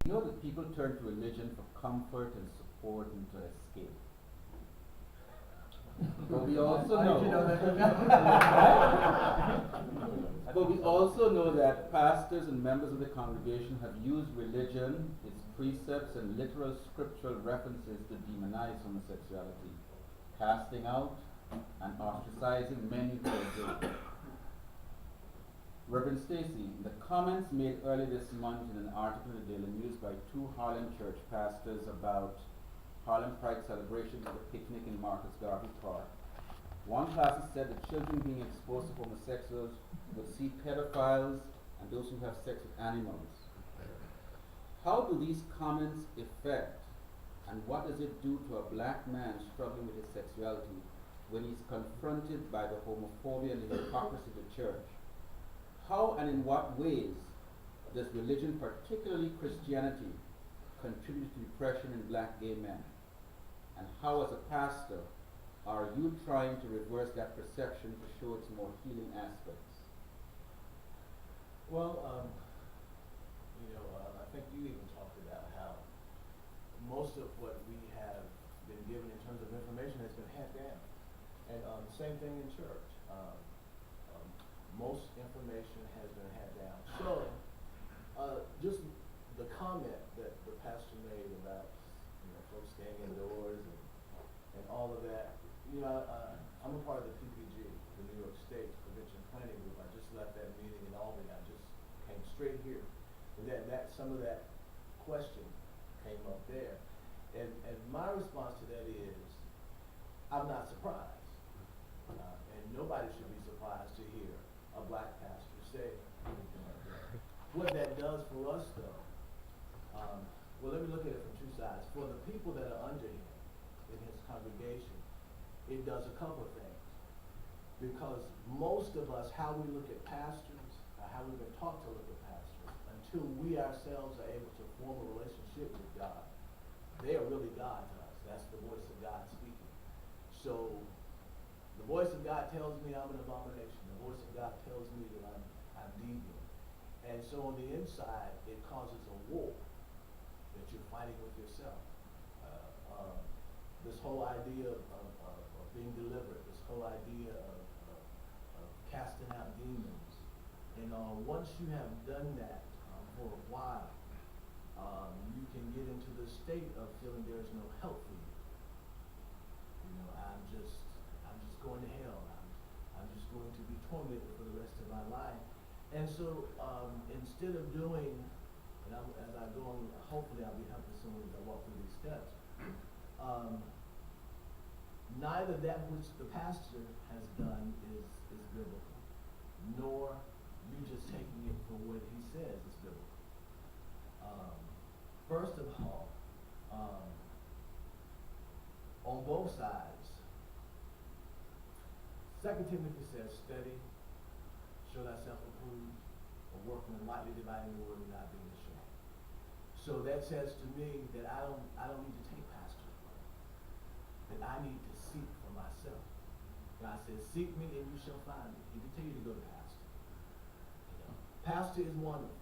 You know that people turn to religion for comfort and support and to escape. But we also but we also know that pastors and members of the congregation have used religion, its precepts, and literal scriptural references to demonize homosexuality, casting out and ostracizing many for their good. Reverend Stacey, the comments made earlier this month in an article in the Daily News by two Harlem church pastors about Harlem Pride celebrations at a picnic in Marcus Garvey Park. One pastor said that children being exposed to homosexuals would see pedophiles and those who have sex with animals. How do these comments affect, and what does it do to a black man struggling with his sexuality when he's confronted by the homophobia and the hypocrisy of the church? How and in what ways does religion, particularly Christianity, contribute to depression in black gay men? And how, as a pastor, are you trying to reverse that perception to show its more healing aspects? Well, I think you even talked about how most of what we have been given in terms of information has been handed down. And same thing in church. Most information has been handed down. So, just the comment that the pastor made about, folks staying indoors and all of that. I'm a part of the PPG, the New York State Prevention Planning Group. I just left that meeting in Albany. I just came straight here. And that some of that question came up there. And my response to that is, I'm not surprised. And nobody should be surprised to hear a black pastor say anything like that. What that does for us, though, well, let me look at it from two sides. For the people that are under him in his congregation, it does a couple of things. Because most of us, how we look at pastors, how we've been taught to look at pastors, until we ourselves are able to form a relationship with God, they are really God to us. That's the voice of God speaking. So, the voice of God tells me I'm an abomination. The voice of God tells me that I'm deviant. And so on the inside, it causes a war that you're fighting with yourself. This whole idea of being delivered, this whole idea of casting out demons. And once you have done that for a while, you can get into the state of feeling there's no help for you. I'm just going to hell. I'm just going to be tormented for the rest of my life. And so instead of doing, and as I go on, hopefully I'll be helping someone as I walk through these steps. Neither that which the pastor has done is biblical, nor you just taking it for what he says is biblical. First of all, on both sides, 2 Timothy says, study, show thyself approved, a workman rightly dividing the word and not being ashamed. So that says to me that I don't need to take pastor's word, that I need to seek for myself. God says, seek me and you shall find me. He continue to go to pastor. Pastor is wonderful.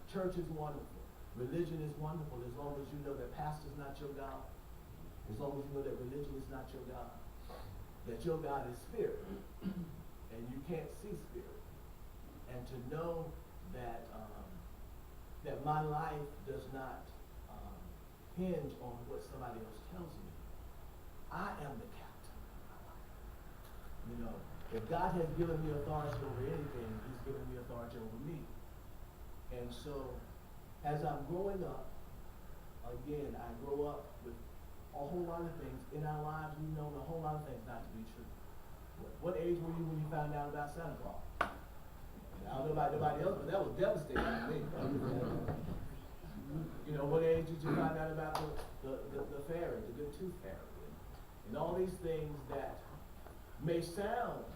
Church is wonderful. Religion is wonderful as long as you know that pastor is not your God. As long as you know that religion is not your God. That your God is spirit. And you can't see spirit. And to know that that my life does not hinge on what somebody else tells me. I am the captain of my life. If God has given me authority over anything, he's given me authority over me. And so, as I'm growing up, again, I grow up with a whole lot of things. In our lives, we know a whole lot of things not to be true. What age were you when you found out about Santa Claus? I don't know about nobody else, but that was devastating to me. What age did you find out about the fairy, the good tooth fairy? And all these things that may sound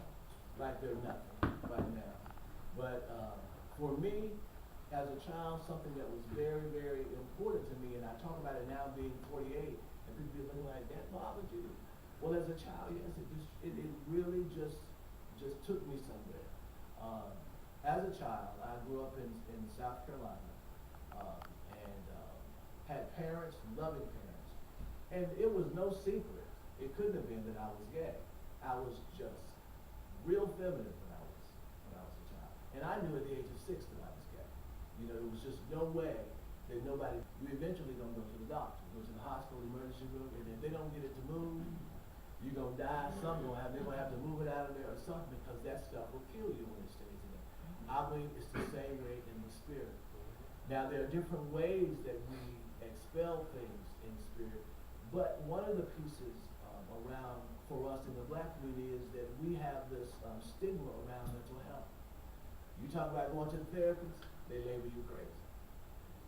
like they're nothing right now. But for me, as a child, something that was very, very important to me, and I talk about it now being 48, and people be looking like, that bothered you? Well, as a child, yes, it really just took me somewhere. As a child, I grew up in South Carolina, and had parents, loving parents. And it was no secret. It couldn't have been that I was gay. I was just real feminine when I was a child. And I knew at the age of 6 that I was gay. You know, there was just no way that nobody, you eventually gonna go to the doctor, go to the hospital emergency room, and if they don't get it to move, you're gonna die, they're gonna have to move it out of there or something, because that stuff will kill you when it stays in there. I believe it's the same way in the spirit. Now, there are different ways that we expel things in spirit, but one of the pieces around for us in the black community is that we have this stigma around mental health. You talk about going to the therapist, they label you crazy.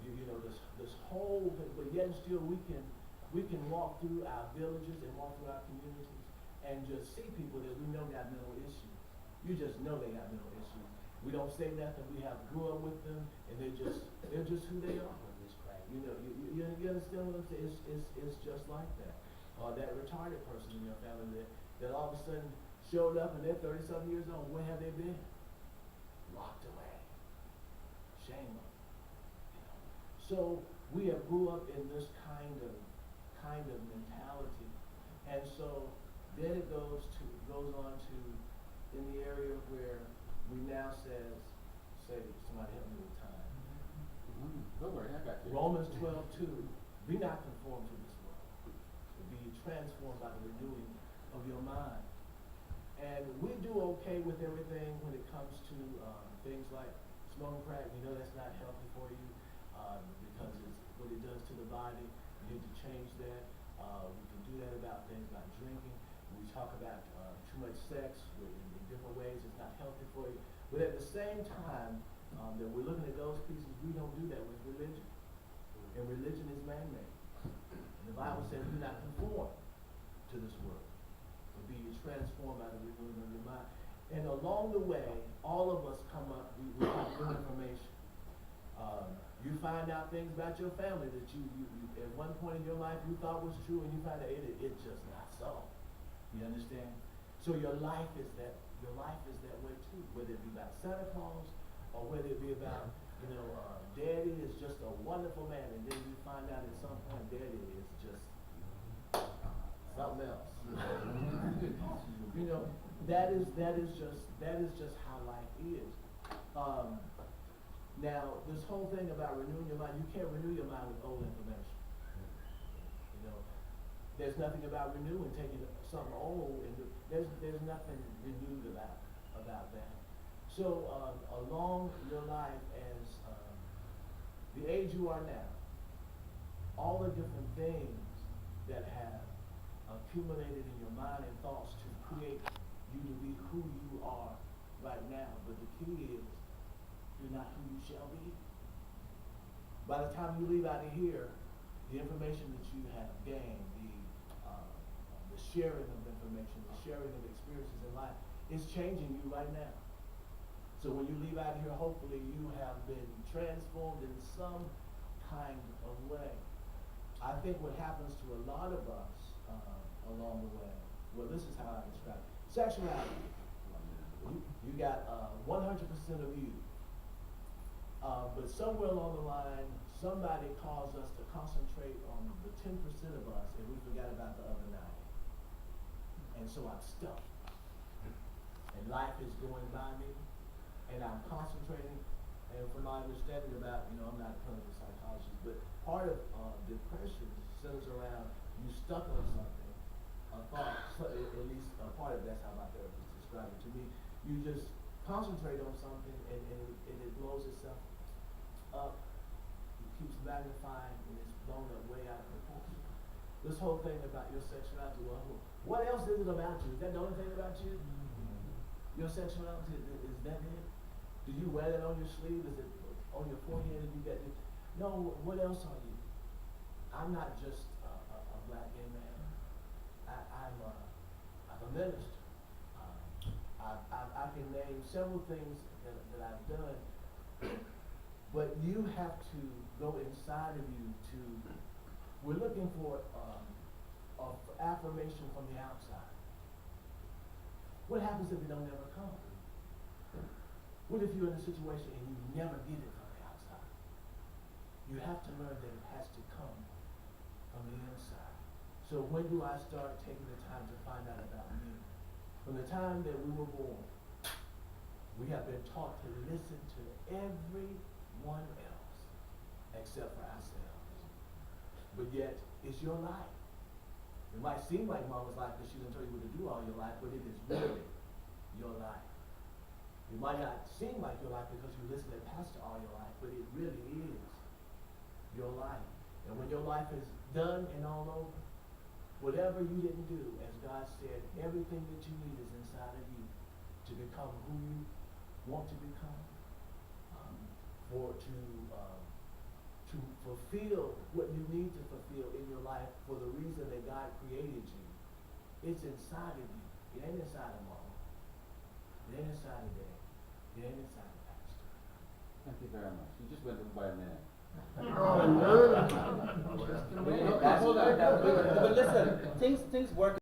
You know, this whole thing, but yet and still we can walk through our villages and walk through our communities and just see people that we know got mental issues. You just know they got mental issues. We don't say nothing. We grew up with them, and they're just who they are. You know, you understand what I'm saying? It's just like that. Or that retarded person in your family that all of a sudden showed up and they're 30-something years old. Where have they been? Locked away. Shame on them. You know? So we have grew up in this kind of mentality, and so then it goes on to in the area where we now say somebody help me with time. Don't worry, I got you. Romans 12:2, be not conformed to this world, but be transformed by the renewing of your mind. And we do okay with everything when it comes to things like smoking crack. We know that's not healthy for you because it's what it does to the body. You need to change that. We can do that about things like drinking. We talk about too much sex in different ways. It's not healthy for you. But at the same time that we're looking at those pieces, we don't do that with religion. And religion is man-made. And the Bible says do not conform to this world, but be transformed by the renewing of your mind. And along the way, all of us come up, we have new information. You find out things about your family that you at one point in your life you thought was true, and you find out it's just not so. You understand? So your life is that way too, whether it be about Santa Claus or whether it be about, Daddy is just a wonderful man, and then you find out at some point Daddy is just something else. That is just how life is. Now, this whole thing about renewing your mind, you can't renew your mind with old information. There's nothing about renewing, taking something old, and there's nothing renewed about that. So, along your life as the age you are now, all the different things that have accumulated in your mind and thoughts to create you to be who you are right now. But the key is, you're not who you shall be. By the time you leave out of here, the information that you have gained, the sharing of information, the sharing of experiences in life is changing you right now. So when you leave out of here, hopefully you have been transformed in some kind of way. I think what happens to a lot of us along the way, well, this is how I describe it. Sexuality. You got 100% of you. But somewhere along the line, somebody caused us to concentrate on the 10% of us, and we forgot about the other 90. And so I'm stuck. And life is going by me, and I'm concentrating. And from my understanding about, I'm not a clinical psychologist, but part of depression centers around you stuck on something, a thought, at least a part of that's how my therapist described it to me. You just concentrate on something, and it blows itself up. It keeps magnifying, and it's blown up way out of proportion. This whole thing about your sexuality, well, what else is it about you? Is that the only thing about you? Your sexuality, is that it? Do you wear that on your sleeve? Is it on your forehead? And you get it? No, what else are you? I'm not just a black gay man. I'm a minister. I can name several things that I've done, but you have to go inside of you we're looking for affirmation from the outside. What happens if it don't ever come? What if you're in a situation and you never get it from the outside? You have to learn that it has to come from the inside. So when do I start taking the time to find out about me? From the time that we were born, we have been taught to listen to everyone else except for ourselves. But yet, it's your life. It might seem like mama's life because she didn't tell you what to do all your life, but it is really your life. It might not seem like your life because you listen to pastor all your life, but it really is your life. And when your life is done and all over, whatever you didn't do, as God said, everything that you need is inside of you to become who you want to become, to fulfill what you need to fulfill in your life for the reason that God created you. It's inside of you. It ain't inside of mama. It ain't inside of dad. It ain't inside of pastor. Thank you very much. You just went over by a minute. Oh, no. Hold on. But listen, things work